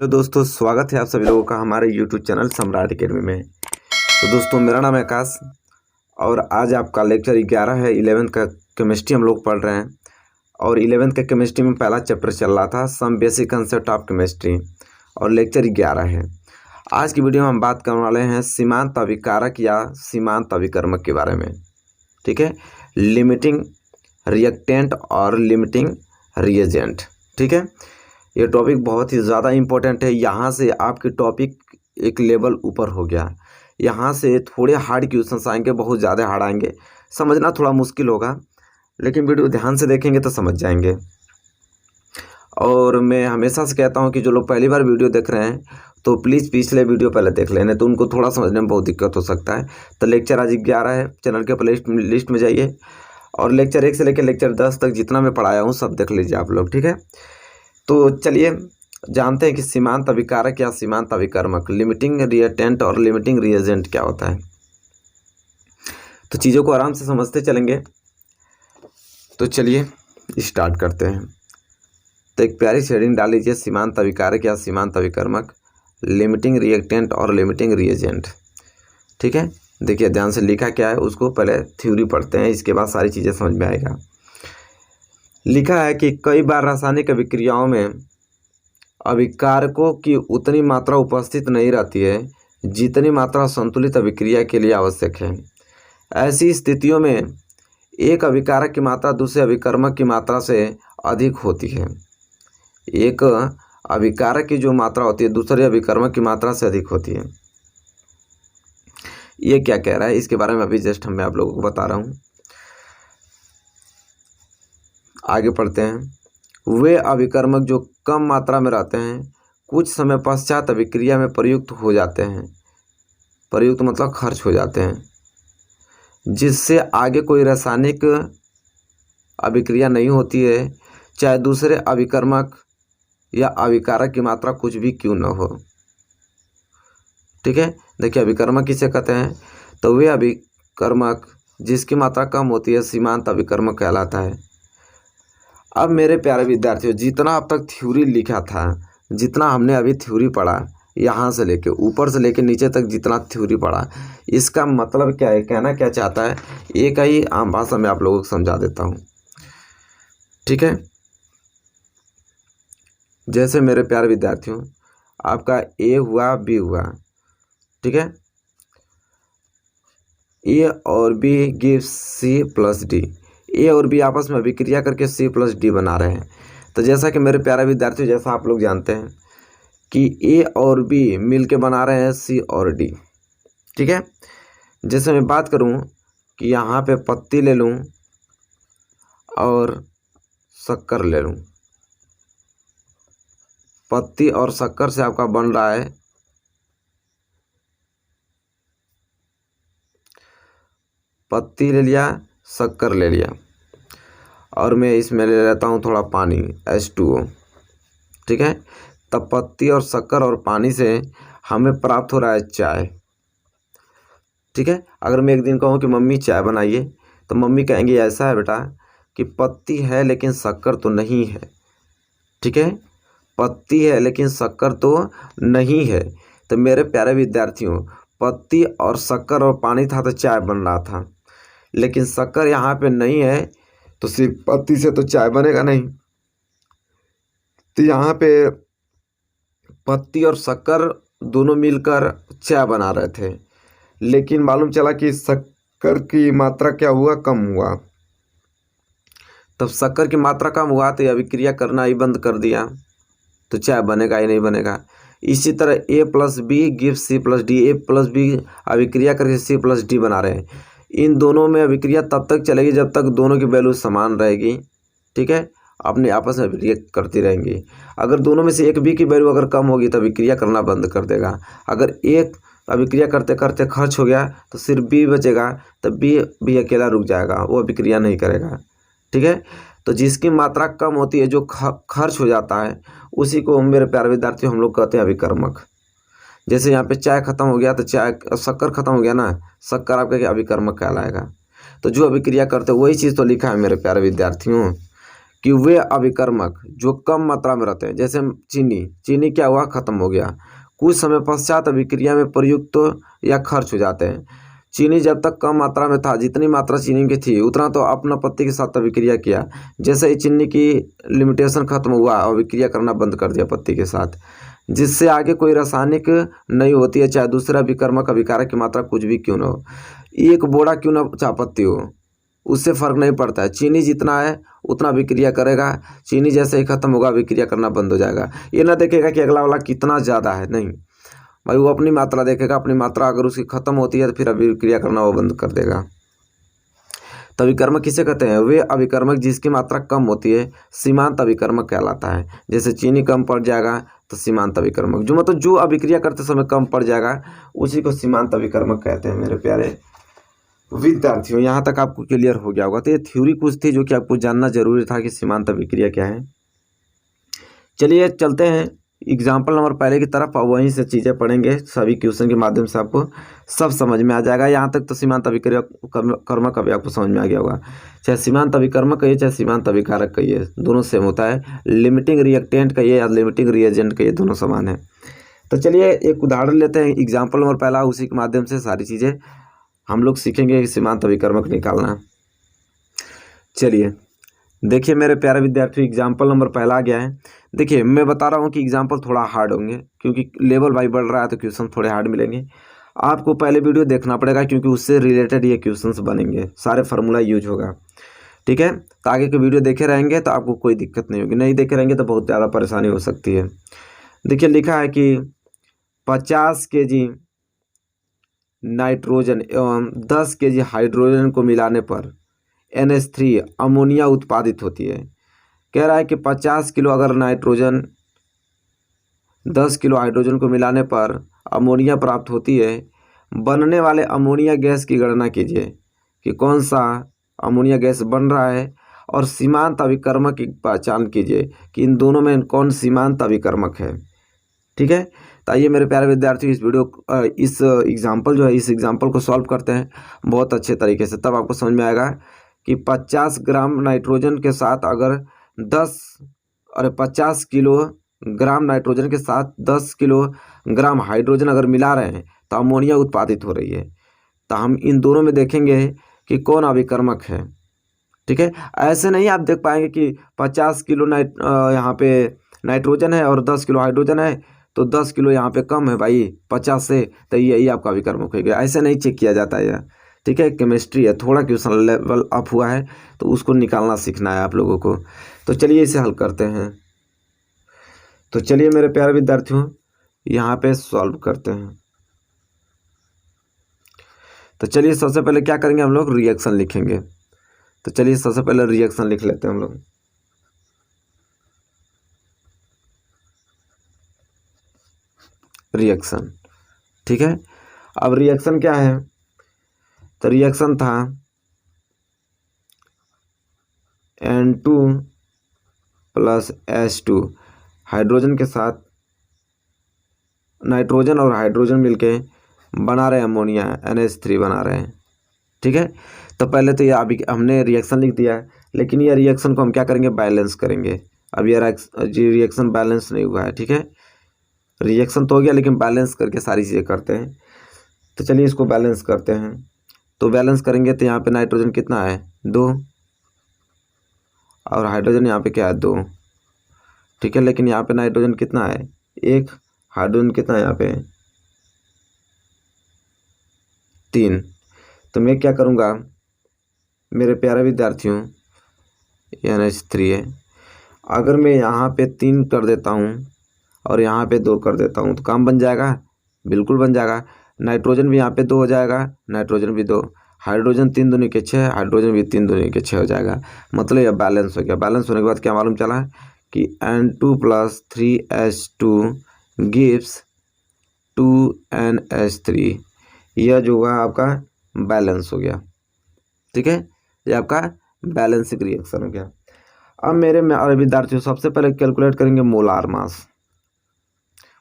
तो दोस्तों स्वागत है आप सभी लोगों का हमारे YouTube चैनल सम्राट एकेडमी में। तो दोस्तों मेरा नाम है आकाश और आज आपका लेक्चर 11 है। 11th का केमिस्ट्री हम लोग पढ़ रहे हैं और 11th का केमिस्ट्री में पहला चैप्टर चल रहा था some basic concept of chemistry और लेक्चर 11 है। आज की वीडियो में हम बात करने वाले हैं सीमांत अभिकारक या सीमांत अभिकर्मक के बारे में। ठीक है, लिमिटिंग रिएक्टेंट और लिमिटिंग रिएजेंट। ठीक है, ये टॉपिक बहुत ही ज़्यादा इम्पोर्टेंट है। यहाँ से आपके टॉपिक एक लेवल ऊपर हो गया। यहाँ से थोड़े हार्ड क्वेश्चंस आएंगे, बहुत ज़्यादा हार्ड आएंगे, समझना थोड़ा मुश्किल होगा, लेकिन वीडियो ध्यान से देखेंगे तो समझ जाएंगे। और मैं हमेशा से कहता हूँ कि जो लोग पहली बार वीडियो देख रहे हैं तो प्लीज़ पिछले वीडियो पहले देख लेने, तो उनको थोड़ा समझने में बहुत दिक्कत हो सकता है। तो लेक्चर आज 11 है, चैनल के प्ले लिस्ट में जाइए और लेक्चर 1 से लेकर लेक्चर 10 तक जितना मैं पढ़ाया हूँ सब देख लीजिए आप लोग। ठीक है, तो चलिए जानते हैं कि सीमांत अभिकारक या सीमांत अभिकर्मक, लिमिटिंग रिएक्टेंट और लिमिटिंग रिएजेंट क्या होता है। तो चीज़ों को आराम से समझते चलेंगे। तो चलिए स्टार्ट करते हैं। तो एक प्यारी शेडिंग डाल लीजिए, सीमांत अभिकारक या सीमांत अभिकर्मक, लिमिटिंग रिएक्टेंट और लिमिटिंग रिएजेंट। ठीक है, देखिए ध्यान से लिखा क्या है, उसको पहले थ्योरी पढ़ते हैं, इसके बाद सारी चीज़ें समझ में आएगा। लिखा है कि कई बार रासायनिक अभिक्रियाओं में अभिकारकों की उतनी मात्रा उपस्थित नहीं रहती है जितनी मात्रा संतुलित अभिक्रिया के लिए आवश्यक है। ऐसी स्थितियों में एक अभिकारक की मात्रा दूसरे अभिकर्मक की मात्रा से अधिक होती है। एक अभिकारक की जो मात्रा होती है दूसरे अभिकर्मक की मात्रा से अधिक होती है। ये क्या कह रहा है इसके बारे में अभी जस्ट मैं आप लोगों को बता रहा हूँ। आगे पढ़ते हैं। वे अभिकर्मक जो कम मात्रा में रहते हैं कुछ समय पश्चात अभिक्रिया में प्रयुक्त हो जाते हैं। प्रयुक्त मतलब खर्च हो जाते हैं, जिससे आगे कोई रासायनिक अभिक्रिया नहीं होती है, चाहे दूसरे अभिकर्मक या अभिकारक की मात्रा कुछ भी क्यों न हो। ठीक है, देखिए अभिकर्मक किसे कहते हैं, तो वे अभिकर्मक जिसकी मात्रा कम होती है सीमांत अभिकर्मक कहलाता है। अब मेरे प्यारे विद्यार्थियों, जितना अब तक थ्योरी लिखा था, जितना हमने अभी थ्योरी पढ़ा, यहाँ से लेके ऊपर से लेके नीचे तक जितना थ्योरी पढ़ा, इसका मतलब क्या है, कहना क्या चाहता है, एक ही आम भाषा में आप लोगों को समझा देता हूँ। ठीक है, जैसे मेरे प्यारे विद्यार्थियों आपका ए हुआ बी हुआ। ठीक है, ए और B gives C plus D. A और बी आपस में अभिक्रिया करके सी प्लस डी बना रहे हैं। तो जैसा कि मेरे प्यारे विद्यार्थियों, जैसा आप लोग जानते हैं कि ए और बी मिल के बना रहे हैं सी और डी। ठीक है, जैसे मैं बात करूं कि यहाँ पे पत्ती ले लूं और शक्कर ले लूं, पत्ती और शक्कर से आपका बन रहा है पत्ती ले लिया, शक्कर ले लिया और मैं इसमें ले लेता हूँ थोड़ा पानी H2O। ठीक है, तब पत्ती और शक्कर और पानी से हमें प्राप्त हो रहा है चाय। ठीक है, अगर मैं एक दिन कहूँ कि मम्मी चाय बनाइए, तो मम्मी कहेंगी ऐसा है बेटा कि पत्ती है लेकिन शक्कर तो नहीं है। ठीक है, पत्ती है लेकिन शक्कर तो नहीं है। तो मेरे प्यारे विद्यार्थियों, पत्ती और शक्कर और पानी था तो चाय बन रहा था, लेकिन शक्कर यहाँ पे नहीं है तो सिर्फ पत्ती से तो चाय बनेगा नहीं। तो यहाँ पे पत्ती और शक्कर दोनों मिलकर चाय बना रहे थे, लेकिन मालूम चला कि शक्कर की मात्रा क्या हुआ, कम हुआ। तब शक्कर की मात्रा कम हुआ तो अभिक्रिया करना ही बंद कर दिया, तो चाय बनेगा ही नहीं बनेगा। इसी तरह A plus B give C plus D. A plus B अभिक्रिया करके सी प्लस डी बना रहे हैं। इन दोनों में अभिक्रिया तब तक चलेगी जब तक दोनों की वैल्यू समान रहेगी। ठीक है, अपने आपस में अभिक्रिया करती रहेंगी। अगर दोनों में से एक बी की वैल्यू अगर कम होगी तो अभिक्रिया करना बंद कर देगा। अगर एक अभिक्रिया करते करते खर्च हो गया तो सिर्फ बी बचेगा, तो बी भी अकेला रुक जाएगा, वो अभिक्रिया नहीं करेगा। ठीक है, तो जिसकी मात्रा कम होती है, जो खर्च हो जाता है, उसी को मेरे प्यारे विद्यार्थियों हम लोग कहते हैं अभिकर्मक। जैसे यहाँ पे चाय खत्म हो गया तो चाय, शक्कर खत्म हो गया ना, शक्कर आपका अभिकर्मक कहलाएगा। तो जो अभिक्रिया करते हैं वही चीज़ तो लिखा है मेरे प्यारे विद्यार्थियों कि वे अभिकर्मक जो कम मात्रा में रहते हैं, जैसे चीनी क्या हुआ, खत्म हो गया, कुछ समय पश्चात अभिक्रिया में प्रयुक्त या खर्च हो जाते हैं। चीनी जब तक कम मात्रा में था, जितनी मात्रा चीनी की थी उतना तो अपना पत्ती के साथ अभिक्रिया किया, जैसे ही चीनी की लिमिटेशन खत्म हुआ, अभिक्रिया करना बंद कर दिया पत्ती के साथ, जिससे आगे कोई रासायनिक नहीं होती है, चाहे दूसरा विकर्मक अभिकारक की मात्रा कुछ भी क्यों न हो, एक बोरा क्यों न चायपत्ती हो, उससे फर्क नहीं पड़ता है। चीनी जितना है उतना विक्रिया करेगा, चीनी जैसे ही खत्म होगा विक्रिया करना बंद हो जाएगा। ये ना देखेगा कि अगला वाला कितना ज़्यादा है, नहीं भाई, वो अपनी मात्रा देखेगा, अपनी मात्रा अगर उसकी खत्म होती है तो फिर अभिक्रिया करना वो बंद कर देगा। तो अभिकर्मक किसे कहते हैं? वे अभिकर्मक जिसकी मात्रा कम होती है, सीमांत अभिकर्मक कहलाता है। जैसे चीनी कम पड़ जाएगा तो सीमांत अभिकर्मक, जो मतलब जो अभिक्रिया करते समय कम पड़ जाएगा उसी को सीमांत अभिकर्मक कहते हैं। मेरे प्यारे विद्यार्थियों, यहाँ तक आपको क्लियर हो गया होगा। तो ये थ्योरी कुछ थी जो कि आपको जानना जरूरी था कि सीमांत अभिक्रिया क्या है। चलिए चलते हैं एग्जाम्पल नंबर पहले की तरफ, और वहीं से चीज़ें पढ़ेंगे, सभी क्वेश्चन के माध्यम से आपको सब समझ में आ जाएगा। यहाँ तक तो सीमांत अभिक्रिया कर्मक अभी आपको समझ में आ गया होगा। चाहे सीमांत अभिकर्मक कहिए चाहे सीमांत अभिकारक कहिए, दोनों सेम होता है। लिमिटिंग रिएक्टेंट कहिए या लिमिटिंग रिएजेंट कहिए, दोनों समान है। तो चलिए एक उदाहरण लेते हैं, एग्जाम्पल नंबर पहला, उसी के माध्यम से सारी चीज़ें हम लोग सीखेंगे कि सीमांत अभिकर्मक निकालना। चलिए देखिए मेरे प्यारे विद्यार्थी, एग्जाम्पल नंबर पहला आ गया है। देखिए मैं बता रहा हूँ कि एग्जाम्पल थोड़ा हार्ड होंगे, क्योंकि लेवल वाइज बढ़ रहा है तो क्वेश्चन थोड़े हार्ड मिलेंगे। आपको पहले वीडियो देखना पड़ेगा, क्योंकि उससे रिलेटेड ये क्वेश्चंस बनेंगे, सारे फार्मूला यूज होगा, ठीक है। तो आगे के वीडियो देखे रहेंगे तो आपको कोई दिक्कत नहीं होगी, नहीं देखे रहेंगे तो बहुत ज़्यादा परेशानी हो सकती है। देखिए लिखा है कि 50 kg नाइट्रोजन एवं 10 kg हाइड्रोजन को मिलाने पर NH3 अमोनिया उत्पादित होती है। कह रहा है कि 50 किलो अगर नाइट्रोजन 10 किलो हाइड्रोजन को मिलाने पर अमोनिया प्राप्त होती है। बनने वाले अमोनिया गैस की गणना कीजिए कि कौन सा अमोनिया गैस बन रहा है, और सीमांत अभिकर्मक की पहचान कीजिए कि इन दोनों में कौन सीमांत अभिकर्मक है, ठीक है। तो आइए मेरे प्यारे विद्यार्थी, इस एग्जाम्पल जो है, इस एग्जाम्पल को सॉल्व करते हैं बहुत अच्छे तरीके से, तब आपको समझ में आएगा कि 50 ग्राम नाइट्रोजन के साथ अगर 50 किलोग्राम नाइट्रोजन के साथ 10 किलोग्राम हाइड्रोजन अगर मिला रहे हैं तो अमोनिया उत्पादित हो रही है। तो हम इन दोनों में देखेंगे कि कौन अभिकर्मक है, ठीक है। ऐसे नहीं आप देख पाएंगे कि 50 किलो यहाँ पे नाइट्रोजन है और 10 किलो हाइड्रोजन है, तो 10 किलो यहाँ पे कम है भाई 50 से, तो यही आपका अभिकर्मक हो गया। ऐसे नहीं चेक किया जाता है, ठीक है। केमिस्ट्री है, थोड़ा क्वेश्चन लेवल अप हुआ है तो उसको निकालना सीखना है आप लोगों को। तो चलिए इसे हल करते हैं। तो चलिए मेरे प्यारे विद्यार्थियों, यहाँ पे सॉल्व करते हैं। तो चलिए सबसे पहले क्या करेंगे, हम लोग रिएक्शन लिखेंगे। तो चलिए सबसे पहले रिएक्शन लिख लेते हैं हम लोग। रिएक्शन, ठीक है। अब रिएक्शन क्या है, तो रिएक्शन था N2 + H2, हाइड्रोजन के साथ नाइट्रोजन और हाइड्रोजन मिलके बना रहे हैं अमोनिया, NH3 बना रहे हैं, ठीक है। तो पहले तो ये अभी हमने रिएक्शन लिख दिया है, लेकिन ये रिएक्शन को हम क्या करेंगे, बैलेंस करेंगे। अब ये रिएक्शन बैलेंस नहीं हुआ है, ठीक है। रिएक्शन तो हो गया लेकिन बैलेंस करके सारी चीज़ें करते हैं। तो चलिए इसको बैलेंस करते हैं। तो बैलेंस करेंगे तो यहाँ पे नाइट्रोजन कितना है, 2, और हाइड्रोजन यहाँ पे क्या है, 2, ठीक है। लेकिन यहाँ पे नाइट्रोजन कितना है, 1, हाइड्रोजन कितना है यहाँ पे, 3। तो मैं क्या करूँगा मेरे प्यारे विद्यार्थियों, NH3 है, अगर मैं यहाँ पे 3 कर देता हूँ और यहाँ पे 2 कर देता हूँ तो काम बन जाएगा, बिल्कुल बन जाएगा। नाइट्रोजन भी यहाँ पे 2 हो जाएगा, नाइट्रोजन भी 2, हाइड्रोजन 3 दूनी के 6, हाइड्रोजन भी 3 दूनी के 6 हो जाएगा। मतलब यह बैलेंस हो गया। बैलेंस होने के बाद क्या मालूम चला कि N2 + 3H2 गिव्स 2NH3, यह जो हुआ आपका बैलेंस हो गया, ठीक है। ये आपका बैलेंसिंग रिएक्शन हो गया। अब मेरे विद्यार्थियों सबसे पहले कैलकुलेट करेंगे मोलार मास।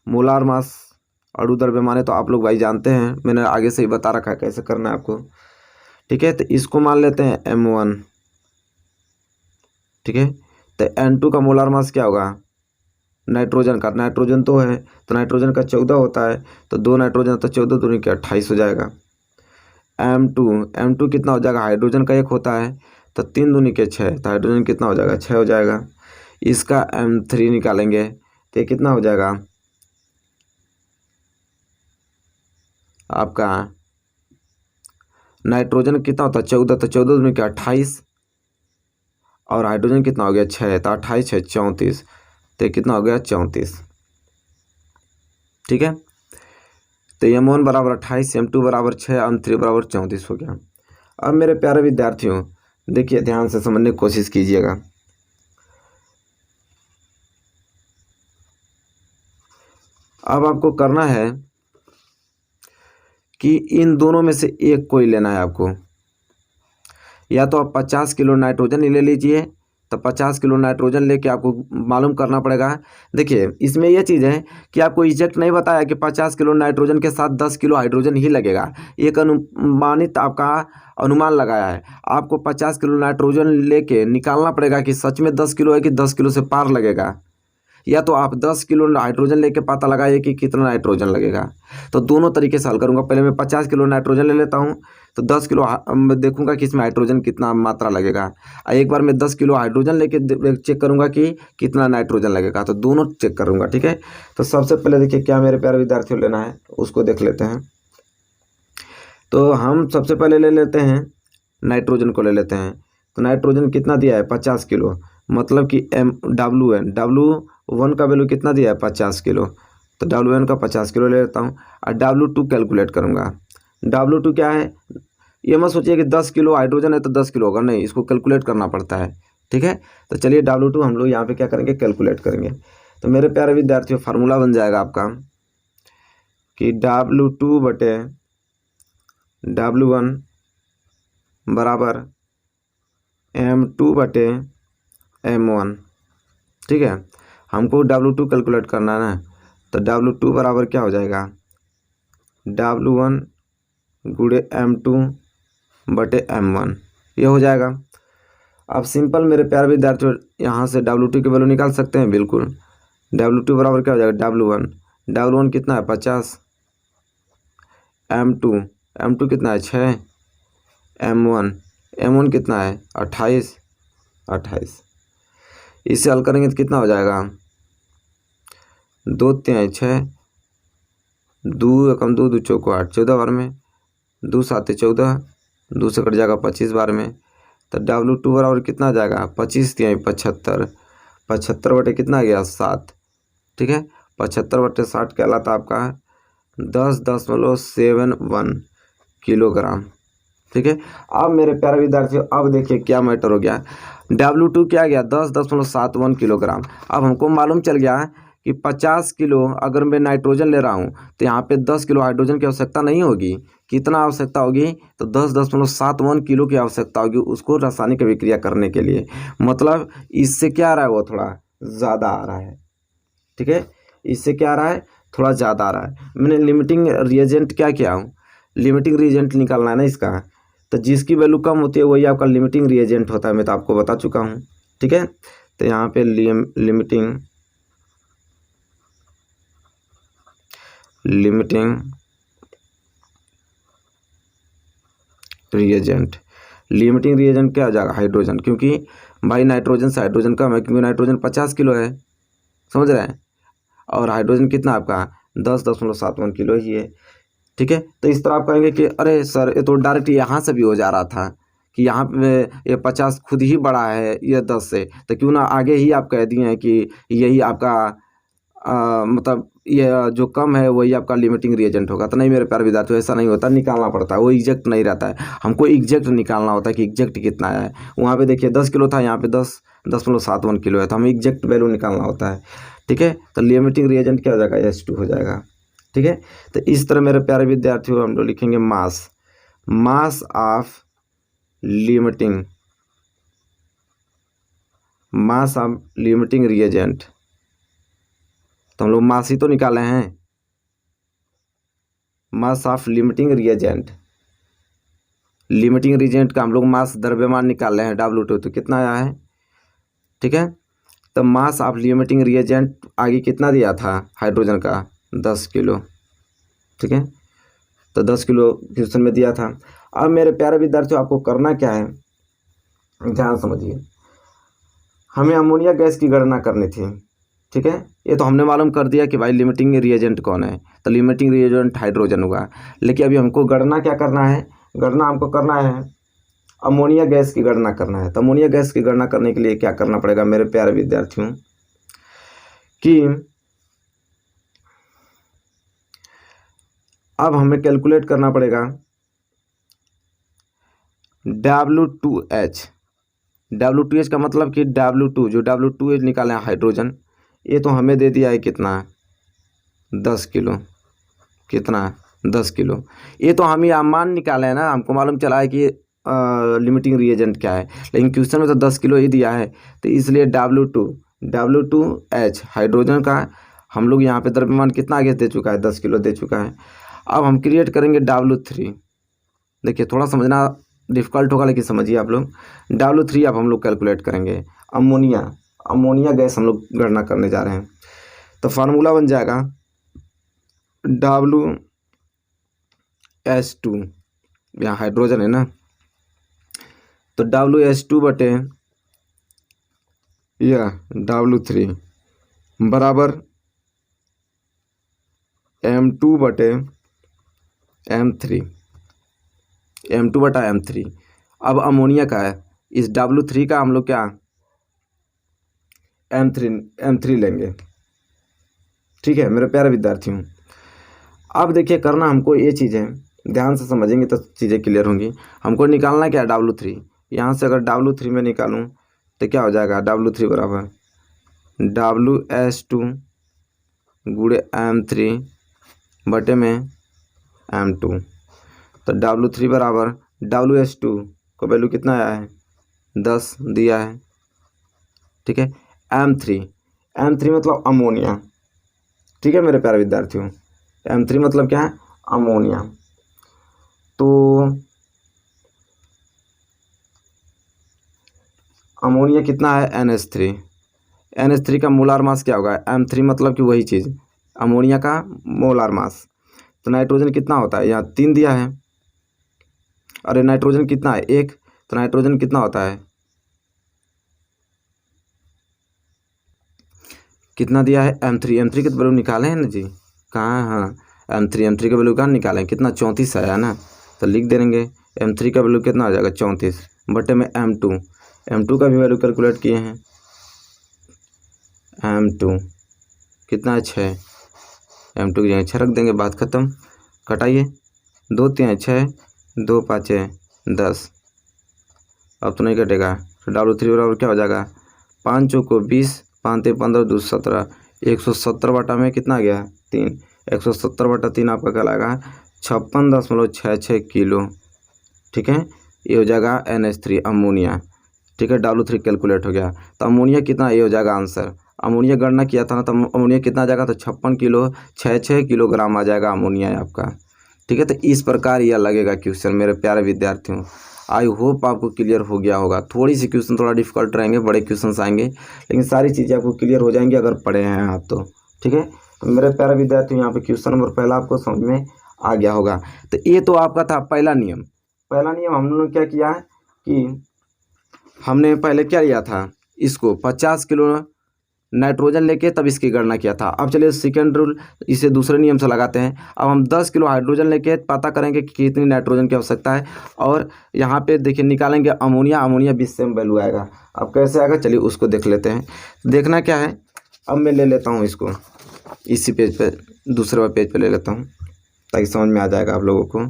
मोलार मास अणु द्रव्यमान तो आप लोग भाई जानते हैं, मैंने आगे से ही बता रखा है कैसे करना है आपको, ठीक है। तो इसको मान लेते हैं M1, ठीक है। तो तो N2 का मोलार मास क्या होगा नाइट्रोजन का, नाइट्रोजन तो है तो नाइट्रोजन का 14 होता है, तो 2 नाइट्रोजन तो 14 दूनी क्या 28 हो जाएगा। M2 कितना हो जाएगा, हाइड्रोजन का 1 होता है तो 3 दूनी के 6, तो हाइड्रोजन कितना हो जाएगा 6 हो जाएगा। इसका M3 निकालेंगे तो ये कितना हो जाएगा आपका, नाइट्रोजन कितना होता है 14, तो 14 दूनी क्या 28, और हाइड्रोजन कितना हो गया 6, तो 28 6 34, तो कितना हो गया 34। ठीक है, तो M1 बराबर 28, M2 बराबर 6, M3 बराबर 34 हो गया। अब मेरे प्यारे विद्यार्थियों देखिए ध्यान से समझने की कोशिश कीजिएगा। अब आपको करना है कि इन दोनों में से एक कोई लेना है आपको, या तो आप 50 किलो नाइट्रोजन ही ले लीजिए, तो 50 किलो नाइट्रोजन लेके आपको मालूम करना पड़ेगा। देखिए इसमें यह चीज़ है कि आपको एग्जैक्ट नहीं बताया कि 50 किलो नाइट्रोजन के साथ 10 किलो हाइड्रोजन ही लगेगा, एक अनुमानित आपका अनुमान लगाया है। आपको 50 किलो नाइट्रोजन लेके निकालना पड़ेगा कि सच में 10 किलो है कि 10 किलो से पार लगेगा, या तो आप 10 किलो हाइड्रोजन लेके पता लगाइए कि कितना नाइट्रोजन लगेगा। तो दोनों तरीके से हल करूँगा। पहले मैं 50 किलो नाइट्रोजन ले लेता हूँ, तो 10 किलो मैं देखूंगा कि इसमें हाइड्रोजन कितना मात्रा लगेगा, और एक बार मैं 10 किलो हाइड्रोजन लेके चेक करूंगा कि कितना नाइट्रोजन लगेगा, तो दोनों चेक करूंगा। ठीक है, तो सबसे पहले देखिए क्या मेरे प्यारे विद्यार्थियों लेना है उसको देख लेते हैं। तो हम सबसे पहले ले लेते हैं नाइट्रोजन को ले लेते हैं। तो नाइट्रोजन कितना दिया है 50 किलो, मतलब कि W1 का वैल्यू कितना दिया है 50 किलो, तो W1 का 50 किलो ले लेता हूँ और W2 कैलकुलेट करूँगा। W2 क्या है, ये मत सोचिए कि 10 किलो हाइड्रोजन है तो 10 किलो होगा, नहीं, इसको कैलकुलेट करना पड़ता है। ठीक है, तो चलिए W2 हम लोग यहाँ पे क्या करेंगे कैलकुलेट करेंगे। तो मेरे प्यारे विद्यार्थियों फार्मूला बन जाएगा आपका कि W2 बटे W1 बराबर M2 बटे M1। ठीक है, हमको W2 कैलकुलेट करना है ना, तो W2 बराबर क्या हो जाएगा W1 गुणे M2 बटे M1, ये हो जाएगा। अब सिंपल मेरे प्यारे विद्यार्थियों यहाँ से W2 की वैल्यू निकाल सकते हैं, बिल्कुल। W2 बराबर क्या हो जाएगा W1 कितना है 50, M2 कितना है 6, M1 कितना है 28। इसे हल करेंगे तो कितना हो जाएगा 2 3 6, 2 एकम 2 2 चौको 8, 14 बार में, 2 7 14, 2 से कट जाएगा 25 बार में। तो W2 बराबर कितना आ जाएगा 25 3 75, 75 बटे कितना आ गया 7। ठीक है, 75 बटे 60 कहलाता आपका 10.71 किलोग्राम। ठीक है, अब मेरे प्यारे विद्यार्थियों अब देखिए क्या मैटर हो गया, W2 क्या गया 10.71 किलोग्राम। अब हमको मालूम चल गया कि 50 किलो अगर मैं नाइट्रोजन ले रहा हूँ तो यहाँ पे 10 किलो हाइड्रोजन की आवश्यकता नहीं होगी। कितना आवश्यकता होगी, तो 10.71 किलो की आवश्यकता होगी उसको रासायनिक अभिक्रिया करने के लिए। मतलब इससे क्या आ रहा है, वो थोड़ा ज़्यादा आ रहा है। ठीक है, इससे क्या आ रहा है, थोड़ा ज़्यादा आ रहा है। मैंने लिमिटिंग रिएजेंट क्या किया हूँ, लिमिटिंग रिएजेंट निकालना है ना इसका, तो जिसकी वैल्यू कम होती है वही आपका लिमिटिंग रिएजेंट होता है, मैं तो आपको बता चुका हूँ। ठीक है, तो यहाँ पे लिमिटिंग रिएजेंट क्या हो जाएगा हाइड्रोजन, क्योंकि भाई नाइट्रोजन से हाइड्रोजन कम है, क्योंकि नाइट्रोजन 50 किलो है, समझ रहे हैं, और हाइड्रोजन कितना आपका 10.71 किलो ही है। ठीक है, तो इस तरह आप कहेंगे कि अरे सर ये तो डायरेक्ट यहाँ से भी हो जा रहा था कि यहाँ पे ये 50 खुद ही बड़ा है ये 10 से, तो क्यों ना आगे ही आप कह दिए हैं कि यही आपका मतलब ये जो कम है वही आपका लिमिटिंग रिएजेंट होगा। तो नहीं मेरे प्यारे विद्यार्थियों, ऐसा नहीं होता, निकालना पड़ता है, वो एग्जैक्ट नहीं रहता है, हमको एग्जैक्ट निकालना होता है कि एग्जैक्ट कितना है। वहाँ पे देखिए 10 किलो था, यहाँ पे 10.71 किलो है, तो हमें एग्जैक्ट वैल्यू निकालना होता है। ठीक है, तो लिमिटिंग रिएजेंट क्या हो जाएगा H2 हो जाएगा। ठीक है, तो इस तरह मेरे प्यारे विद्यार्थियों हम लोग लिखेंगे मास ऑफ लिमिटिंग रिएजेंट। तो हम लोग मास ही तो निकाले हैं, मास ऑफ लिमिटिंग रिएजेंट का हम लोग मास द्रव्यमान निकाल रहे हैं W2, तो कितना आया है। ठीक है, तो मास ऑफ लिमिटिंग रिएजेंट आगे कितना दिया था हाइड्रोजन का 10 किलो। ठीक है, तो 10 किलो क्वेश्चन में दिया था। अब मेरे प्यारे विद्यार्थियों आपको करना क्या है, ध्यान समझिए। हमें अमोनिया गैस की गणना करनी थी। ठीक है, ये तो हमने मालूम कर दिया कि भाई लिमिटिंग रिएजेंट कौन है, तो लिमिटिंग रिएजेंट हाइड्रोजन हुआ। लेकिन अभी हमको गणना क्या करना है, गणना हमको करना है अमोनिया गैस की गणना करना है। तो अमोनिया गैस की गणना करने के लिए क्या करना पड़ेगा मेरे प्यारे विद्यार्थियों कि अब हमें कैलकुलेट करना पड़ेगा W2H। W2H का मतलब कि W2 जो W2H निकाले हाइड्रोजन, ये तो हमें दे दिया है कितना 10 किलो। कितना 10 किलो। ये तो हम ही मान निकाले हैं ना, हमको मालूम चला है कि लिमिटिंग रिएजेंट क्या है, लेकिन क्वेश्चन में तो 10 किलो ही दिया है। तो इसलिए W2H हाइड्रोजन का हम लोग यहाँ पे द्रव्यमान कितना आगे दे चुका है 10 किलो दे चुका है। अब हम क्रिएट करेंगे W3। देखिए थोड़ा समझना डिफ़िकल्ट होगा लेकिन समझिए आप लोग। W3 अब हम लोग कैलकुलेट करेंगे। अमोनिया गैस हम लोग गणना करने जा रहे हैं। तो फार्मूला बन जाएगा WH2, यहाँ हाइड्रोजन है ना, तो WH2 बटे यह W3 बराबर M2 बटे M3, M2 बटा M3। अब अमोनिया का है, इस W3 का हम लोग क्या M3 लेंगे। ठीक है मेरे प्यारे विद्यार्थियों, अब देखिए करना हमको ये चीज़ें ध्यान से समझेंगे तो चीज़ें क्लियर होंगी। हमको निकालना क्या है W3। यहाँ से अगर W3 में निकालूँ तो क्या हो जाएगा W3 बराबर WH2 गुणे M3 बटे में M2। तो W3 बराबर WH2 को वैल्यू कितना आया है 10 दिया है। ठीक है, M3 मतलब अमोनिया। ठीक है मेरे प्यारे विद्यार्थियों, M3 मतलब क्या है अमोनिया। तो अमोनिया कितना है NH3 का मोलार मास क्या होगा M3 मतलब कि वही चीज़ अमोनिया का मोलार मास। तो नाइट्रोजन कितना होता है, यहाँ 3 दिया है। अरे नाइट्रोजन कितना है 1, तो नाइट्रोजन कितना होता है कितना दिया है M3 के वैल्यू निकाले हैं ना जी, कहाँ। हाँ M3 का वैल्यू कहाँ निकालें, कितना 34 आया ना, तो लिख देंगे M3 का वैल्यू कितना आ जाएगा 34 बटे में M2 का भी वैल्यू कैलकुलेट किए हैं। M2 कितना है 6, M2 की जगह 6 रख देंगे, बात ख़त्म। कटाइए 2 3 6 2 5 10, अब तो नहीं कटेगा। तो W3 बराबर क्या हो जाएगा 5 चौको 20 5 3 15 2 17, 170 बटा में कितना आ गया 3, 170 बटा 3 आपका कहलाएगा 56.66 किलो। ठीक है, ये हो जाएगा NH3 अमोनिया। ठीक है, W3 कैलकुलेट हो गया। तो अमोनिया कितना, ये हो जाएगा आंसर। अमोनिया गणना किया था ना, तो अमोनिया कितना आ जाएगा तो 56 किलोग्राम आ जाएगा अमोनिया आपका। ठीक है, तो इस प्रकार यह लगेगा क्वेश्चन मेरे प्यारे विद्यार्थियों। आई होप आपको क्लियर हो गया होगा। थोड़ी सी क्वेश्चन थोड़ा डिफिकल्ट रहेंगे, बड़े क्वेश्चंस आएंगे, लेकिन सारी चीज़ें आपको क्लियर हो जाएंगी अगर पढ़े हैं आप तो। ठीक है, तो मेरे प्यारे विद्यार्थियों यहाँ पे क्वेश्चन नंबर पहला आपको समझ में आ गया होगा। तो ये तो आपका था पहला नियम। हम लोगों ने क्या किया है कि हमने पहले क्या लिया था, इसको 50 किलो नाइट्रोजन लेके तब इसकी गणना किया था। अब चलिए सेकेंड रूल, इसे दूसरे नियम से लगाते हैं। अब हम 10 किलो हाइड्रोजन लेके पता करेंगे कि कितनी नाइट्रोजन की आवश्यकता है, और यहाँ पे देखिए निकालेंगे अमोनिया 20 सेम वैल्यू आएगा। अब कैसे आएगा चलिए उसको देख लेते हैं। देखना क्या है, अब मैं ले लेता हूँ इसको इसी पेज पे, दूसरे पेज पे ले लेता हूँ ताकि समझ में आ जाएगा आप लोगों को।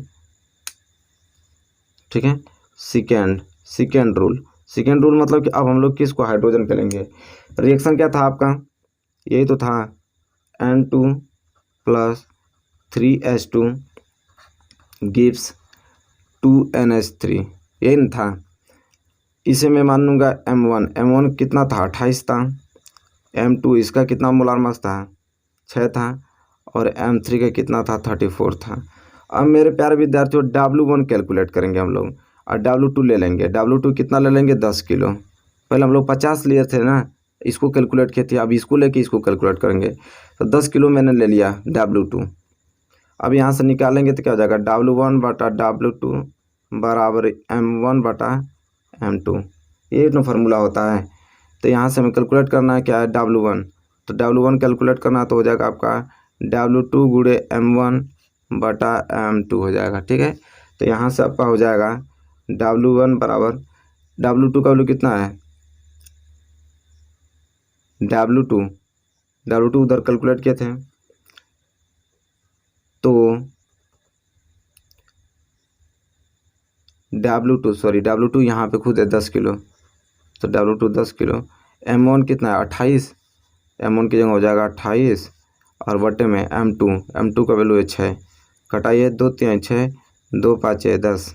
ठीक है, सेकेंड रूल मतलब कि अब हम लोग किसको हाइड्रोजन पे लेंगे। रिएक्शन क्या था आपका, यही तो था N2 + 3H2 गिव्स 2NH3, यही न था। इसे मैं मान लूँगा M1 कितना था 28 था, M2 इसका कितना मोलार मास था 6 था, और M3 का कितना था 34 था। अब मेरे प्यारे विद्यार्थियों W1 कैलकुलेट करेंगे हम लोग, और W2 ले लेंगे। W2 कितना ले लेंगे 10 किलो। पहले हम लोग 50 लिए थे ना, इसको कैलकुलेट किए थे, अब इसको लेके इसको कैलकुलेट करेंगे। तो 10 किलो मैंने ले लिया W2। अब यहाँ से निकालेंगे तो क्या हो जाएगा, W1 बटा W2 बराबर M1 बटा M2। ये ना फार्मूला होता है। तो यहाँ से हमें कैलकुलेट करना है क्या है, W1। तो W1 कैलकुलेट करना है तो हो जाएगा आपका W2 गुणे M1 बटा M2 हो जाएगा। ठीक है, तो यहाँ से आपका हो जाएगा W1 बराबर W2 का वैल्यू कितना है, W2 उधर कैलकुलेट किए थे तो W2 यहाँ पे खुद है 10 किलो, तो W2 10 किलो। M1 कितना है 28, M1 की जगह हो जाएगा 28 और बटे में M2 का वैल्यू है 6। कटाइए 2 3 6, 2 5 10,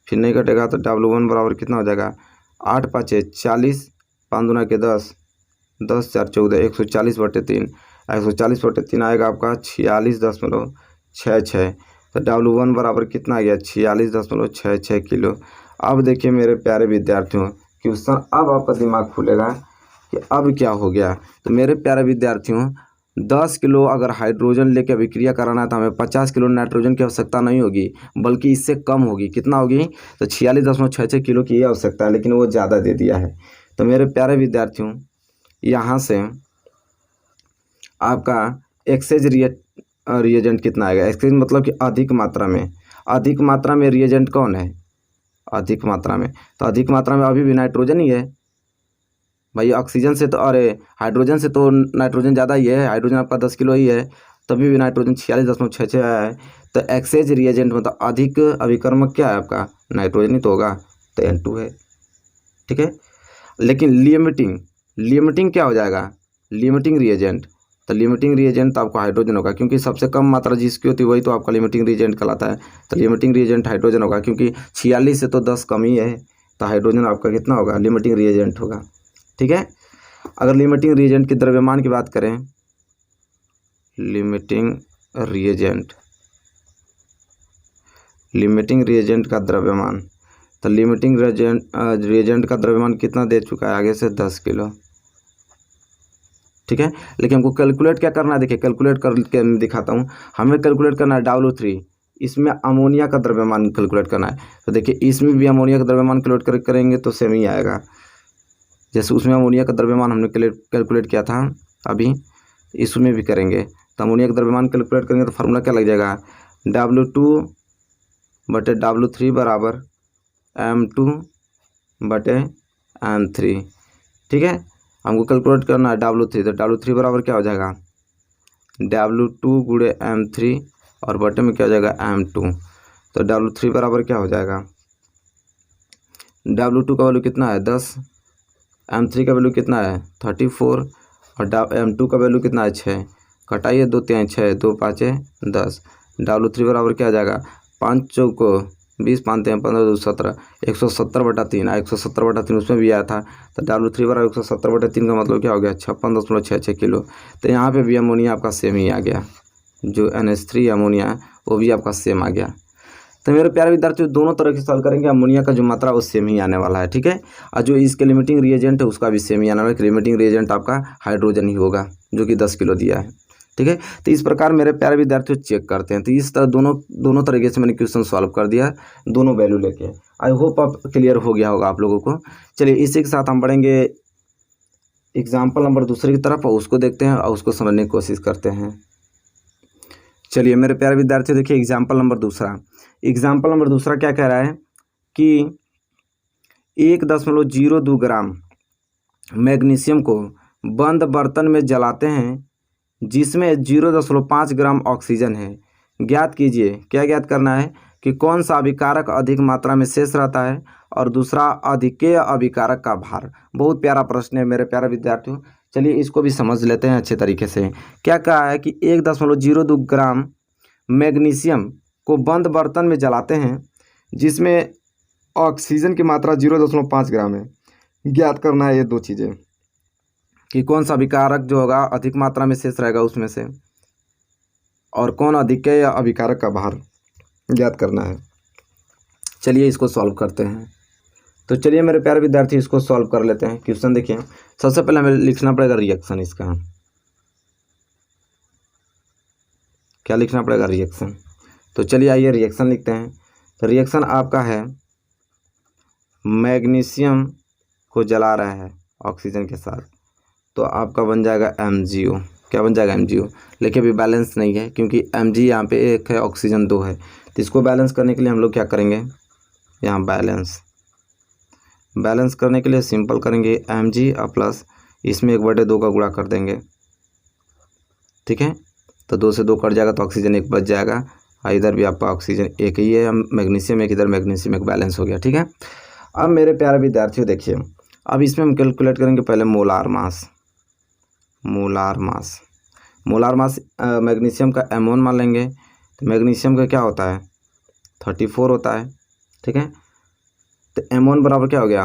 फिर नहीं कटेगा तो W1 बराबर कितना हो जाएगा 8 5 40, 5 दूना के 10, 10 4 14, 140 बटे 3, 140 बटे 3 आएगा आपका 46.66। तो W1 बराबर कितना आ गया 46.66 किलो। अब देखिए मेरे प्यारे विद्यार्थियों, क्वेश्चन अब आपका दिमाग खुलेगा कि अब क्या हो गया। तो मेरे प्यारे विद्यार्थियों, 10 किलो अगर हाइड्रोजन लेके अभिक्रिया कराना है तो हमें 50 किलो नाइट्रोजन की आवश्यकता नहीं होगी, बल्कि इससे कम होगी। कितना होगी, तो 46.66 किलो की ये आवश्यकता है, लेकिन वो ज़्यादा दे दिया है। तो मेरे प्यारे विद्यार्थियों, यहाँ से आपका एक्सेज रिएजेंट कितना आएगा। एक्सेज मतलब कि अधिक मात्रा में रिएजेंट कौन है, अधिक मात्रा में। तो अधिक मात्रा में अभी भी नाइट्रोजन ही है भाई। ऑक्सीजन से तो, अरे हाइड्रोजन से तो नाइट्रोजन ज़्यादा ही है, हाइड्रोजन आपका 10 किलो ही है, तभी भी नाइट्रोजन 46.66 आया है। तो एक्सेज रिएजेंट मतलब अधिक अभिकर्मक क्या है आपका, नाइट्रोजन ही तो होगा, तो N2 है। ठीक है, लेकिन लिमिटिंग क्या हो जाएगा, लिमिटिंग रिएजेंट। तो लिमिटिंग रिएजेंट तो आपको हाइड्रोजन होगा, क्योंकि सबसे कम मात्रा जिसकी होती है वही तो आपका लिमिटिंग रिएजेंट कहलाता है। तो लिमिटिंग रिएजेंट हाइड्रोजन होगा, क्योंकि 46 से तो 10 कम ही है, तो हाइड्रोजन आपका कितना होगा, लिमिटिंग रिएजेंट होगा। ठीक है, अगर लिमिटिंग रिएजेंट की द्रव्यमान की बात करें, लिमिटिंग रिएजेंट का द्रव्यमान, तो लिमिटिंग रिएजेंट का द्रव्यमान कितना दे चुका है आगे से, 10 किलो। ठीक है, लेकिन हमको कैलकुलेट क्या करना है, देखिए कैलकुलेट करके दिखाता हूँ। हमें कैलकुलेट करना है W3, इसमें अमोनिया का द्रव्यमान कैलकुलेट करना है। तो देखिए इसमें भी अमोनिया का द्रव्यमान कैलकुलेट करेंगे तो सेम ही आएगा, जैसे उसमें अमोनिया का द्रव्यमान हमने कैलकुलेट किया था, अभी इसमें भी करेंगे। तो अमोनिया का द्रव्यमान कैलकुलेट करेंगे तो फार्मूला क्या लग जाएगा, W2 बटे W3 बराबर M2 बटे M3। ठीक है, हमको कैलकुलेट करना है W3, तो W3 बराबर क्या हो जाएगा, W2 गुणे M3 और बटे में क्या हो जाएगा M2। तो W3 बराबर क्या हो जाएगा, W2 का वैल्यू कितना है 10, M3 का वैल्यू कितना है 34 और M2 का वैल्यू कितना है 6। कटाइए 2 3 6, 2 5 10, W3 बराबर क्या हो जाएगा 5 चौको 20, 5 3 15 2 17, 170 बटा 3, 170 बटा 3 उसमें भी आया था। तो W3 बराबर 170 बटा 3 का मतलब क्या हो गया 56.66 किलो। तो यहाँ पे भी अमोनिया आपका सेम ही आ गया, जो NH3 अमोनिया है वो भी आपका सेम आ गया। तो मेरे प्यारे विद्यार्थियों, दोनों तरह की सॉल्व करेंगे, अमोनिया का जो मात्रा वो सेम ही आने वाला है। ठीक है, और जो इसके लिमिटिंग रिएजेंट है उसका भी सेम ही आने वाला है। लिमिटिंग रिएजेंट आपका हाइड्रोजन ही होगा, जो कि 10 किलो दिया है। ठीक है, तो इस प्रकार मेरे प्यारे विद्यार्थियों चेक करते हैं। तो इस तरह दोनों तरीके से मैंने क्वेश्चन सॉल्व कर दिया, दोनों वैल्यू लेके। आई होप आप क्लियर हो गया होगा आप लोगों को। चलिए इसी के साथ हम बढ़ेंगे एग्जाम्पल नंबर दूसरे की तरफ, और उसको देखते हैं और उसको समझने की कोशिश करते हैं। चलिए मेरे प्यारे विद्यार्थियों, देखिए एग्जाम्पल नंबर दूसरा क्या कह रहा है कि 1.02 ग्राम मैग्नीशियम को बंद बर्तन में जलाते हैं, जिसमें 0.5 ग्राम ऑक्सीजन है। ज्ञात कीजिए, क्या ज्ञात करना है कि कौन सा अभिकारक अधिक मात्रा में शेष रहता है और दूसरा अधिकेय अभिकारक का भार। बहुत प्यारा प्रश्न है मेरे प्यारे विद्यार्थियों, चलिए इसको भी समझ लेते हैं अच्छे तरीके से। क्या कहा है कि 1.02 ग्राम मैग्नीशियम को बंद बर्तन में जलाते हैं, जिसमें ऑक्सीजन की मात्रा 0.5 ग्राम है। ज्ञात करना है ये दो चीज़ें, कि कौन सा अभिकारक जो होगा अधिक मात्रा में शेष रहेगा उसमें से, और कौन अधिकेय या अभिकारक का भार ज्ञात करना है। चलिए इसको सॉल्व करते हैं। तो चलिए मेरे प्यारे विद्यार्थी इसको सॉल्व कर लेते हैं। क्वेश्चन देखिए, सबसे पहले हमें लिखना पड़ेगा रिएक्शन। इसका क्या लिखना पड़ेगा? रिएक्शन। तो चलिए आइए रिएक्शन लिखते हैं। तो रिएक्शन आपका है, मैग्नीशियम को जला रहा है ऑक्सीजन के साथ, तो आपका बन जाएगा MgO। क्या बन जाएगा? MgO। लेकिन अभी बैलेंस नहीं है, क्योंकि Mg यहाँ पे 1 है, ऑक्सीजन 2 है। तो इसको बैलेंस करने के लिए हम लोग क्या करेंगे, यहाँ बैलेंस करने के लिए सिंपल करेंगे, Mg और प्लस इसमें 1/2 का गुणा कर देंगे। ठीक है, तो 2 से 2 कट जाएगा तो ऑक्सीजन 1 बच जाएगा, और इधर भी आपका ऑक्सीजन 1 ही है, मैग्नीशियम 1, इधर मैग्नीशियम 1, बैलेंस हो गया। ठीक है, अब मेरे प्यारे विद्यार्थियों देखिए, अब इसमें हम कैलकुलेट करेंगे पहले मोलार मास। मैग्नीशियम का M1 मान लेंगे। तो मैग्नीशियम का क्या होता है? 34 होता है। ठीक है, तो M1 बराबर क्या हो गया?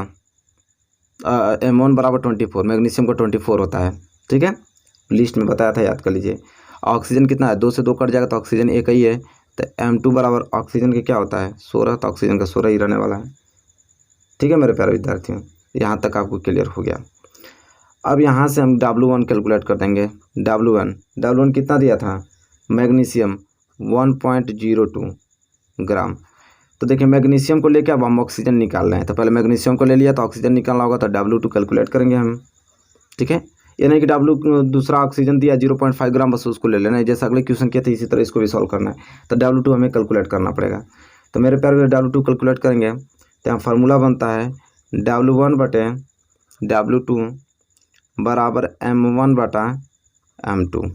M1 बराबर 24, मैग्नीशियम का 24 होता है। ठीक है, लिस्ट में बताया था, याद कर लीजिए। ऑक्सीजन कितना है? 2 से 2 कट जाएगा तो ऑक्सीजन 1 ही है। तो M2 बराबर ऑक्सीजन के क्या होता है? 16। तो ऑक्सीजन का 16 ही रहने वाला है। ठीक है मेरे प्यारे विद्यार्थियों, यहाँ तक आपको क्लियर हो गया। अब यहाँ से हम W1 कैलकुलेट कर देंगे। W1 कितना दिया था? मैग्नीशियम 1.02 ग्राम। तो देखिए, मैग्नीशियम को लेके अब हम ऑक्सीजन निकाल रहे हैं। तो पहले मैग्नीशियम को ले लिया, तो ऑक्सीजन निकालना होगा, तो W2 कैलकुलेट करेंगे हम। ठीक है, ये नहीं कि दूसरा ऑक्सीजन दिया 0.5 ग्राम, बस उसको ले लेना है। जैसा अगले क्वेश्चन किया था, इसी तरह इसको भी सॉल्व करना है। तो W2 हमें कैलकुलेट करना पड़ेगा। तो मेरे प्यारे W2 कैलकुलेट करेंगे, तो यहाँ फार्मूला बनता है W1/W2 बराबर M1/M2।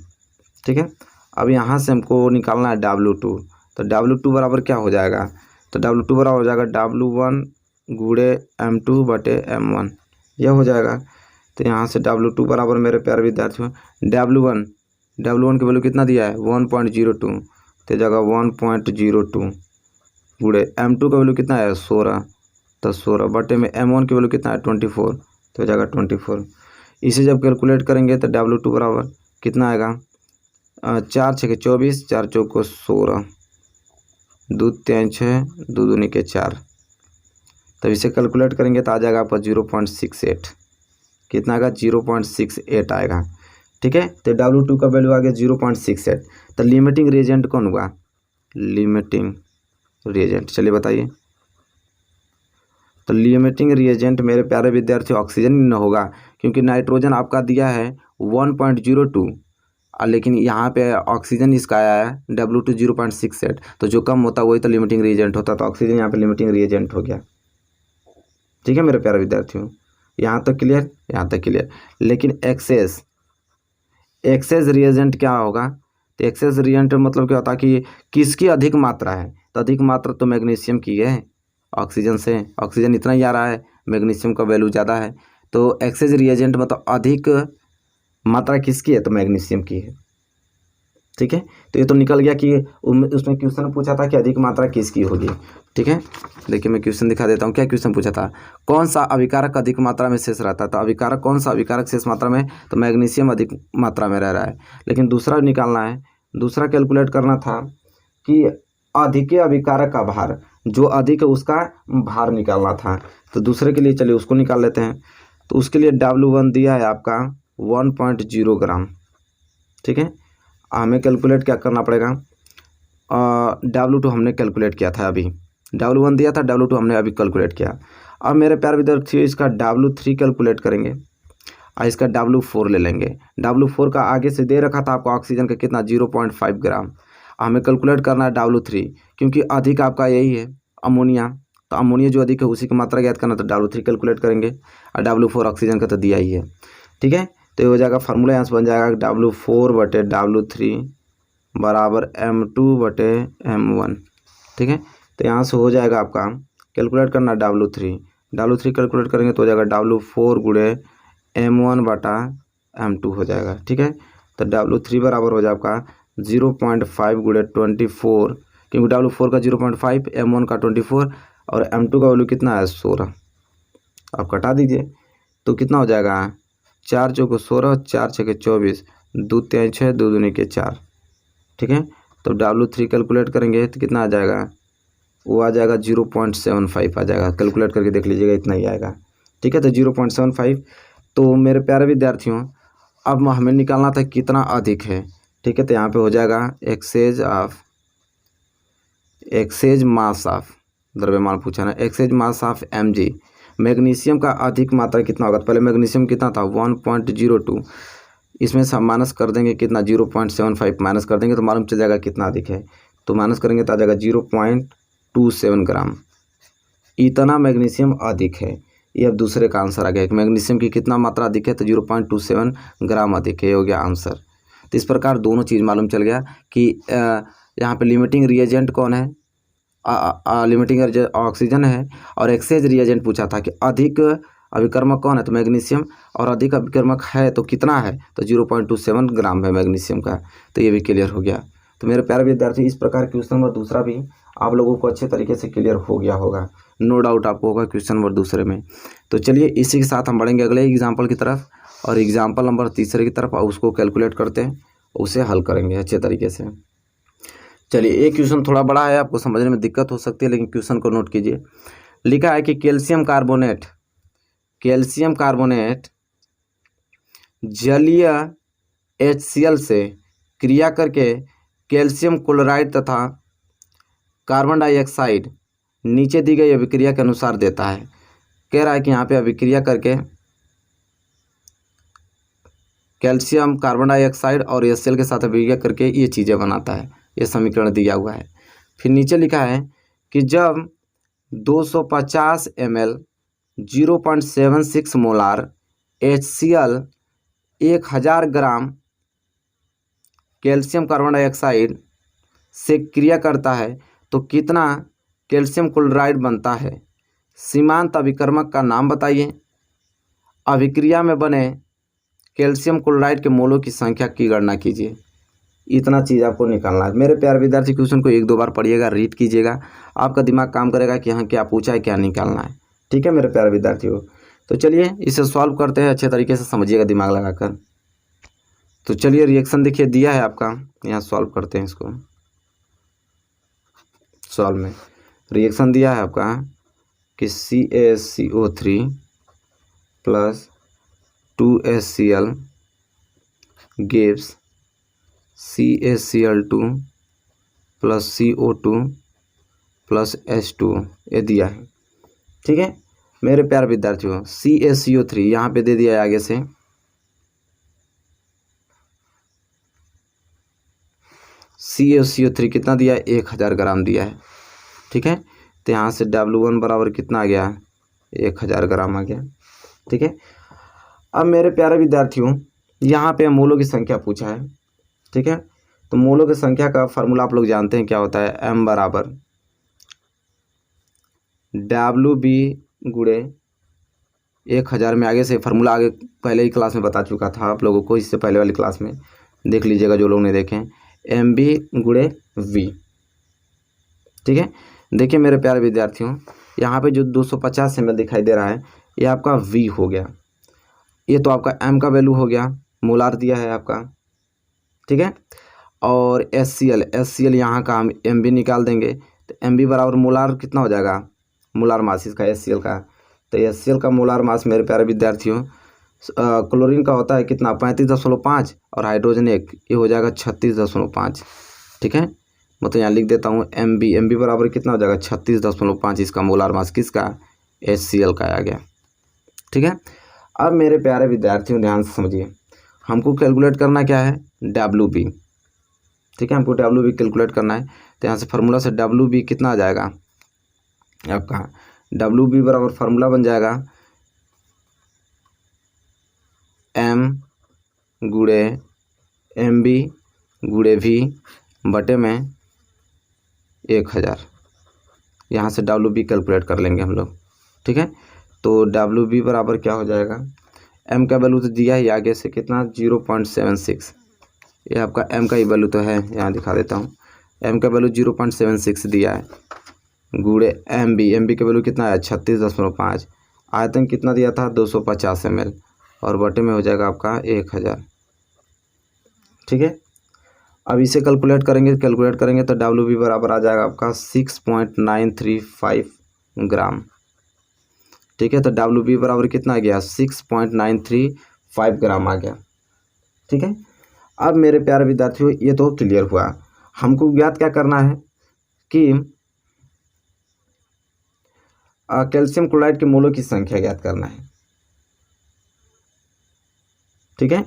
ठीक है, अब यहाँ से हमको निकालना है W2। तो W2 बराबर क्या हो जाएगा? तो W2 बराबर हो जाएगा W1 गुणे M2/M1, यह हो जाएगा। तो यहाँ से W2 बराबर मेरे प्यारे विद्यार्थियों, W1 की वैल्यू कितना दिया है? 1.02, तो जगह 1.02 गुणे M2 का वैल्यू कितना है? 16। तो 16 बटे में M1 की वैल्यू कितना है? 24, तो जगह 24। इसे जब कैलकुलेट करेंगे तो W2 बराबर कितना आएगा? 4 6 24, 4 चौको 16, 2 3 6, 2 दूनी के 4। तब इसे कैलकुलेट करेंगे तो आ जाएगा आपका 0.68। कितना आएगा? 0.68 आएगा। ठीक है, तो W2 का वैल्यू आ गया 0.68। तो लिमिटिंग रिएजेंट कौन हुआ? लिमिटिंग रिएजेंट, चलिए बताइए। तो लिमिटिंग रिएजेंट मेरे प्यारे विद्यार्थी ऑक्सीजन ही न होगा, क्योंकि नाइट्रोजन आपका दिया है 1.02, लेकिन यहाँ पे ऑक्सीजन इसका आया है W2 0.68। तो जो कम होता वही तो लिमिटिंग रिएजेंट होता। तो ऑक्सीजन यहाँ पे लिमिटिंग रिएजेंट हो गया। ठीक है मेरे प्यारे विद्यार्थियों, यहाँ तक क्लियर? यहाँ तक क्लियर। लेकिन एक्सेस रिएजेंट क्या होगा? तो एक्सेस रिएजेंट मतलब क्या होता है कि किसकी अधिक मात्रा है? तो अधिक मात्रा तो मैग्नीशियम की है ऑक्सीजन से। ऑक्सीजन इतना ही आ रहा है, मैग्नीशियम का वैल्यू ज़्यादा है। तो एक्सेस रिएजेंट मतलब अधिक मात्रा किसकी है? तो मैग्नीशियम की है। ठीक है, तो ये तो निकल गया कि उसमें क्वेश्चन पूछा था कि अधिक मात्रा किसकी होगी। ठीक है, देखिए मैं क्वेश्चन दिखा देता हूँ। क्या क्वेश्चन पूछा था? कौन सा अभिकारक अधिक मात्रा में शेष रहता है? तो अभिकारक कौन सा अभिकारक शेष मात्रा में? तो मैग्नीशियम अधिक मात्रा में रह रहा है। लेकिन दूसरा निकालना है, दूसरा कैलकुलेट करना था कि अधिक अभिकारक का भार, जो अधिक है उसका भार निकालना था। तो दूसरे के लिए चलिए उसको निकाल लेते हैं। तो उसके लिए W1 दिया है आपका 1.0 ग्राम। ठीक है, हमें कैलकुलेट क्या करना पड़ेगा? W2 हमने कैलकुलेट किया था अभी। W1 दिया था, W2 हमने अभी कैलकुलेट किया। अब मेरे प्यारे विद्यार्थियों इसका W3 कैलकुलेट करेंगे और इसका W4 ले लेंगे। W4 का आगे से दे रखा था आपको ऑक्सीजन का कितना? 0.5 ग्राम। हमें कैलकुलेट करना है W3, क्योंकि अधिक आपका यही है अमोनिया। तो अमोनिया जो अधिक है उसी की मात्रा ज्ञात करना, तो W3 कैलकुलेट करेंगे। और W4 ऑक्सीजन का तो दिया ही है। ठीक है, तो ये हो जाएगा फार्मूला यहाँ से बन जाएगा W4/W3 बराबर M2/M1। ठीक है, तो यहाँ से हो जाएगा आपका कैलकुलेट करना W3 कैलकुलेट करेंगे तो हो जाएगा W4 गुणे M1/M2 हो जाएगा। ठीक है, तो W3 बराबर हो जाएगा आपका 0.5 गुणे 24, क्योंकि W4 का 0.5, M1 का 24 और M2 का वैल्यू कितना है? 16। आप कटा दीजिए तो कितना हो जाएगा? 4 चौको 16, 4 छके 24, 2 3 6, 2 दूनी के 4। ठीक है, तो W3 कैलकुलेट करेंगे तो कितना आ जाएगा? वो आ जाएगा 0.75 आ जाएगा। कैलकुलेट करके देख लीजिएगा, इतना ही आएगा। ठीक है, तो 0.75। तो मेरे प्यारे विद्यार्थियों, अब हमें निकालना था कितना अधिक है। ठीक है, तो यहाँ पे हो जाएगा एक्सेज मास ऑफ द्रव्यमान पूछा ना, excess mass of mg। Magnesium का अधिक मात्रा कितना होगा? पहले मैग्नीशियम कितना था 1.02, इसमें से हम माइनस कर देंगे कितना 0.75 माइनस कर देंगे तो मालूम चल जाएगा कितना अधिक है। तो माइनस करेंगे तो आ जाएगा 0.27 ग्राम। इतना मैग्नीशियम अधिक है। ये अब दूसरे का आंसर आ गया कि मैग्नीशियम की कितना मात्रा अधिक है, तो 0.27 ग्राम अधिक है, ये हो गया आंसर। तो इस प्रकार दोनों चीज़ मालूम चल गया कि यहाँ पे लिमिटिंग रिएजेंट कौन है, लिमिटिंग ऑक्सीजन है, और एक्सेज रिएजेंट पूछा था कि अधिक अभिकर्मक कौन है, तो मैग्नीशियम, और अधिक अभिकर्मक है तो कितना है, तो 0.27 ग्राम है मैग्नीशियम का। तो ये भी क्लियर हो गया। तो मेरे प्यारे विद्यार्थी, इस प्रकार क्वेश्चन नंबर दूसरा भी आप लोगों को अच्छे तरीके से क्लियर हो गया होगा, नो डाउट आपको होगा क्वेश्चन नंबर दूसरे में। तो चलिए इसी के साथ हम बढ़ेंगे अगले एग्जाम्पल की तरफ, और एग्जाम्पल नंबर तीसरे की तरफ, और उसको कैलकुलेट करते हैं, उसे हल करेंगे अच्छे तरीके से। चलिए, एक क्वेश्चन थोड़ा बड़ा है, आपको समझने में दिक्कत हो सकती है, लेकिन क्वेश्चन को नोट कीजिए। लिखा है कि कैल्शियम कार्बोनेट जलीय HCl से क्रिया करके कैल्शियम क्लोराइड तथा कार्बन डाइऑक्साइड नीचे दी गई अभिक्रिया के अनुसार देता है। कह रहा है कि यहाँ पे अभिक्रिया करके कैल्शियम, कार्बन डाइऑक्साइड और HCl के साथ अभिक्रिया करके ये चीज़ें बनाता है। ये समीकरण दिया हुआ है। फिर नीचे लिखा है कि जब 250 ml 0.76 मोलार HCl 1000 ग्राम कैल्शियम कार्बन डाइऑक्साइड से क्रिया करता है तो कितना कैल्शियम क्लोराइड बनता है। सीमांत अभिकर्मक का नाम बताइए। अभिक्रिया में बने कैल्शियम क्लोराइड के मोलों की संख्या की गणना कीजिए। इतना चीज़ आपको निकालना है। मेरे प्यारे विद्यार्थी, क्वेश्चन को 1-2 बार पढ़िएगा, रीड कीजिएगा, आपका दिमाग काम करेगा कि हाँ क्या पूछा है, क्या निकालना है। ठीक है मेरे प्यारे विद्यार्थियों, तो चलिए इसे सॉल्व करते हैं, अच्छे तरीके से समझिएगा दिमाग लगाकर। तो चलिए, रिएक्शन देखिए दिया है आपका, यहाँ सॉल्व करते हैं इसको। सॉल्व में रिएक्शन दिया है आपका कि CaCO3 plus 2HCl gives CaCl2 plus CO2 plus H2O, ये दिया है। ठीक है मेरे प्यारे विद्यार्थियों, CaCO3 यहाँ पे दे दिया है आगे से, CaCO3 कितना दिया है, 1000 ग्राम दिया है। ठीक है, तो यहाँ से W1 बराबर कितना आ गया, 1000 ग्राम आ गया। ठीक है, अब मेरे प्यारे विद्यार्थियों, यहाँ पे मोलों की संख्या पूछा है। ठीक है, तो मोलों की संख्या का फार्मूला आप लोग जानते हैं क्या होता है, M बराबर WB गुणे 1000 में। आगे से फार्मूला आगे पहले ही क्लास में बता चुका था आप लोगों को, इससे पहले वाली क्लास में देख लीजिएगा जो लोग नहीं देखें, MB गुणे V। ठीक है, देखिए मेरे प्यारे विद्यार्थियों, यहाँ पे जो 250 ml दिखाई दे रहा है, ये आपका V हो गया। ये तो आपका M का वैल्यू हो गया, मोलार दिया है आपका। ठीक है, और HCl यहाँ का हम MB निकाल देंगे, तो MB बराबर मोलार कितना हो जाएगा, मोलार मास इसका HCl का। तो HCl का मोलार मास मेरे प्यारे विद्यार्थियों, क्लोरीन का होता है कितना 35.5, और हाइड्रोजन एक, ये हो जाएगा 36.5। ठीक है, मैं तो यहाँ लिख देता हूँ MB बराबर कितना हो जाएगा 36.5, इसका मोलार मास किसका, HCl का आ गया। ठीक है, अब मेरे प्यारे विद्यार्थियों ध्यान से समझिए, हमको कैलकुलेट करना क्या है, WB। ठीक है, हमको WB कैलकुलेट करना है। तो यहाँ से फार्मूला से WB कितना आ जाएगा आपका, WB बराबर फार्मूला बन जाएगा M गुणे MB गुणे V बटे में 1000। यहाँ से WB कैलकुलेट कर लेंगे हम लोग। ठीक है, तो WB बराबर क्या हो जाएगा, M का वैल्यू तो दिया ही आगे से कितना 0.76, ये आपका M का ही वैल्यू तो है, यहाँ दिखा देता हूँ, M का वैल्यू 0.76 दिया है, गुणे MB का वैल्यू कितना है 36.5, आयतन कितना दिया था 250 ml, और बटे में हो जाएगा आपका 1000। ठीक है, अब इसे कैलकुलेट करेंगे तो WB बराबर आ जाएगा आपका 6.935 ग्राम। ठीक है, तो WB बराबर कितना आ गया, 6.935 ग्राम आ गया। ठीक है, अब मेरे प्यारे विद्यार्थियों ये तो क्लियर हुआ। हमको ज्ञात क्या करना है कि कैल्शियम क्लोराइड के मोलों की संख्या ज्ञात करना है। ठीक है,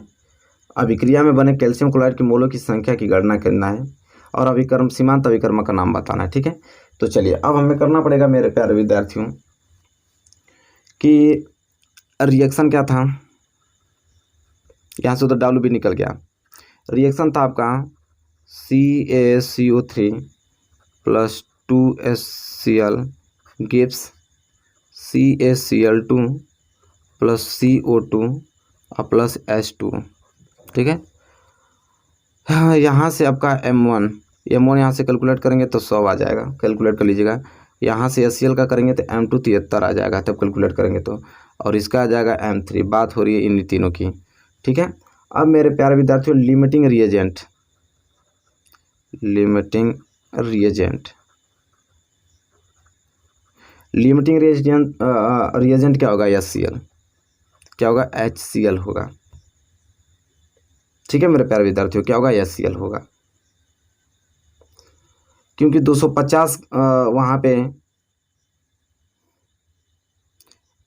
अभिक्रिया में बने कैल्शियम क्लोराइड के मोलों की संख्या की गणना करना है और अभिकर्म सीमांत अभिकर्म का नाम बताना है। ठीक है, तो चलिए अब हमें करना पड़ेगा मेरे प्यारे विद्यार्थियों कि रिएक्शन क्या था, यहाँ से तो WB निकल गया। रिएक्शन था आपका CaCO3 + 2HCl gives CaCl2 + CO2 + H2। ठीक है, हाँ, यहाँ से आपका M1 यहाँ से कैलकुलेट करेंगे तो 100 आ जाएगा, कैलकुलेट कर लीजिएगा। यहाँ से HCl का करेंगे तो M2 73 आ जाएगा तब कैलकुलेट करेंगे तो, और इसका आ जाएगा M3। बात हो रही है इन तीनों की। ठीक है, अब मेरे प्यारे विद्यार्थियों लिमिटिंग रिएजेंट रिएजेंट क्या होगा, HCl क्या होगा, HCl होगा। ठीक है मेरे प्यारे विद्यार्थियों, क्या होगा, HCl होगा, क्योंकि 250 वहाँ पे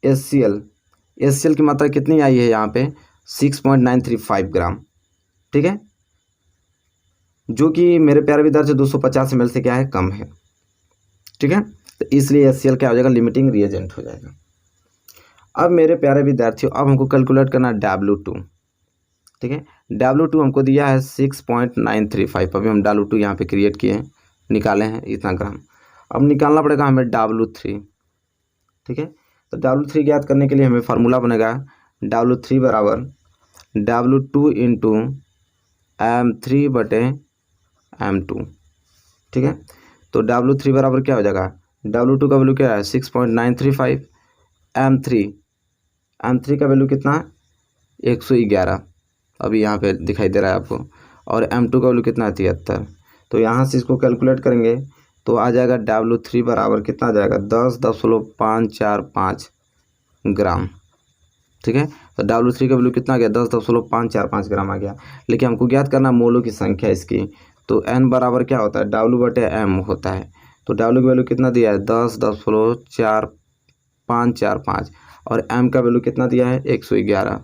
HCl की मात्रा कितनी आई है यहाँ पे 6.935 ग्राम। ठीक है, जो कि मेरे प्यारे विद्यार्थी 250 ml से क्या है, कम है। ठीक है, तो इसलिए HCl क्या हो जाएगा, लिमिटिंग रिएजेंट हो जाएगा। अब मेरे प्यारे विद्यार्थियों अब हमको कैलकुलेट करना है W2। ठीक है, W2 हमको दिया है 6.935। अभी हम W2 यहाँ पे क्रिएट किए हैं, निकाले हैं इतना ग्राम। अब निकालना पड़ेगा हमें W3। ठीक है, तो W3 ज्ञात करने के लिए हमें फार्मूला बनेगा W3 बराबर W2 इंटू M3/M2। ठीक है, तो W3 बराबर क्या हो जाएगा, W2 का वैल्यू क्या है 6.935, M3 का वैल्यू कितना है 111, अभी यहाँ पे दिखाई दे रहा है आपको, और M2 का वैल्यू कितना है 73। तो यहाँ से इसको कैलकुलेट करेंगे तो आ जाएगा W3 बराबर कितना आ जाएगा 10.545 ग्राम। ठीक है, तो W3 का वैल्यू कितना आ गया 10.545 ग्राम आ गया। लेकिन हमको ज्ञात करना मोलों की संख्या इसकी, तो N बराबर क्या होता है W/M होता है। तो W की वैल्यू कितना दिया है 10.4545 और M का वैल्यू कितना दिया है 111।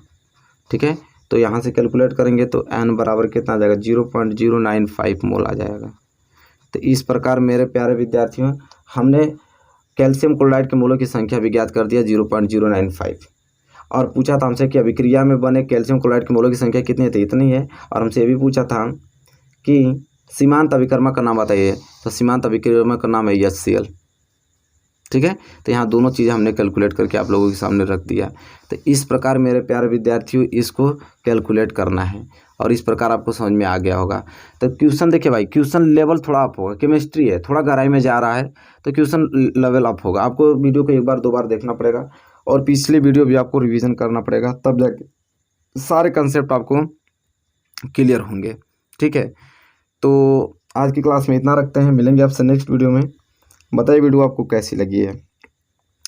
ठीक है, तो यहाँ से कैलकुलेट करेंगे तो N बराबर कितना आ जाएगा 0.095 मोल आ जाएगा। तो इस प्रकार मेरे प्यारे विद्यार्थियों हमने कैल्शियम क्लोराइड के मोलों की संख्या भी ज्ञात कर दिया 0.095, और पूछा था हमसे कि अभिक्रिया में बने कैल्शियम क्लोराइड के मोलों की संख्या कितनी है, तो इतनी है। और हमसे ये भी पूछा था कि सीमांत अभिकर्मा का नाम बताइए, तो सीमांत अभिकर्मा का नाम है HCl। ठीक है, तो यहाँ दोनों चीज़ें हमने कैलकुलेट करके आप लोगों के सामने रख दिया। तो इस प्रकार मेरे प्यारे विद्यार्थियों इसको कैलकुलेट करना है, और इस प्रकार आपको समझ में आ गया होगा। तो क्वेश्चन देखिए भाई, क्वेश्चन लेवल थोड़ा अप होगा, केमिस्ट्री है थोड़ा गहराई में जा रहा है तो क्वेश्चन लेवल अप होगा। आपको वीडियो को एक बार 2 बार देखना पड़ेगा और पिछले वीडियो भी आपको रिवीजन करना पड़ेगा, तब जाके सारे कंसेप्ट आपको क्लियर होंगे। ठीक है, तो आज की क्लास में इतना रखते हैं, मिलेंगे आपसे नेक्स्ट वीडियो में। बताइए वीडियो आपको कैसी लगी है।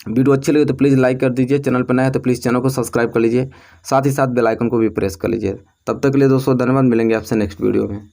वीडियो अच्छी लगे तो प्लीज़ लाइक कर दीजिए, चैनल पर नया है तो प्लीज़ चैनल को सब्सक्राइब कर लीजिए, साथ ही साथ बेल आइकन को भी प्रेस कर लीजिए। तब तक के लिए दोस्तों धन्यवाद, मिलेंगे आपसे नेक्स्ट वीडियो में।